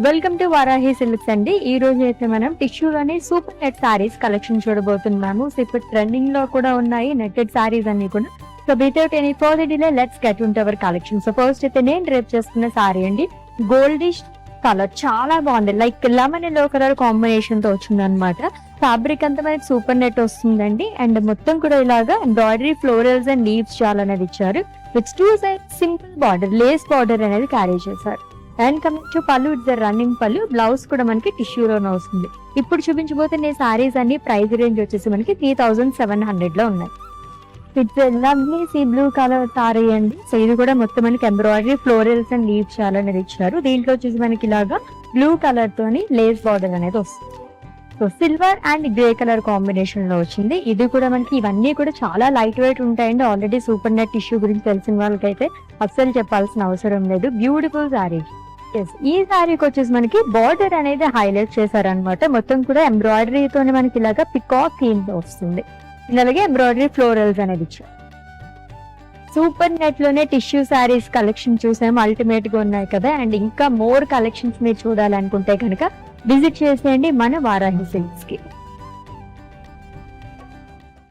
Welcome to Varahi silks అండి. ఈ రోజు అయితే మనం టిష్యూలోని సూపర్ నెట్ సారీస్ కలెక్షన్ చూడబోతున్నాము. సో ఇప్పుడు ట్రెండింగ్ లో కూడా ఉన్నాయి నెట్టెడ్ సారీస్ అన్ని కూడా. So without any further delay let's get into hour collection. So first అయితే నేను డ్రేప్ చేసుకున్న సారీ అండి. గోల్డిష్ కలర్ చాలా బాగుంది. Like lemon yellow colour combination తో వచ్చింది అనమాట. ఫ్యాబ్రిక్ అంతా మనకి సూపర్ నెట్ వస్తుందండి. అండ్ మొత్తం కూడా ఇలాగా ఎంబ్రాయిడరీ ఫ్లోరల్స్ అండ్ లీవ్స్ చాలా అనేది ఇచ్చారు. With two side simple border lace border అనేది క్యారీ చేశారు. అండ్ కమింగ్ టు పళ్ళు, ఇట్స్ రన్నింగ్ పళ్ళు. బ్లౌజ్ కూడా మనకి టిష్యూలోనే వస్తుంది. ఇప్పుడు చూపించబోతే నేను సారీస్ అన్ని ప్రైస్ రేంజ్ వచ్చేసి మనకి 3700 లో ఉన్నాయి. It's lovely sea blue colour sorry అండి. సో ఇది కూడా మొత్తం మనకి ఎంబ్రాయిడరీ ఫ్లోరల్స్ అండ్ లీవ్స్ చాలా అనేది ఇచ్చారు. దీంట్లో వచ్చేసి మనకి ఇలాగా బ్లూ కలర్ తోని లేస్ బార్డర్ అనేది వస్తుంది. So silver and grey colour combination లో వచ్చింది. ఇది కూడా మనకి ఇవన్నీ కూడా చాలా లైట్ వెయిట్ ఉంటాయండి. ఆల్రెడీ సూపర్ నెట్ టిష్యూ గురించి తెలిసిన వాళ్ళకైతే అస్సలు చెప్పాల్సిన అవసరం లేదు. Beautiful sorry. ఈ సారీకి వచ్చేసి మనకి బార్డర్ అనేది హైలైట్ చేశారనమాట. మొత్తం కూడా ఎంబ్రాయిడరీతో మనకి ఇలాగా పికాక్ థీమ్ తో వస్తుంది. అలాగే ఎంబ్రాయిడరీ ఫ్లోరల్స్ అనేది ఇచ్చారు. సూపర్ నెట్ లోనే టిష్యూ సారీస్ కలెక్షన్ చూసాము. అల్టిమేట్ గా ఉన్నాయి కదా. అండ్ ఇంకా మోర్ కలెక్షన్స్ మీరు చూడాలనుకుంటే కనుక విజిట్ చేసేయండి మన వారాహి సిల్క్స్ కి.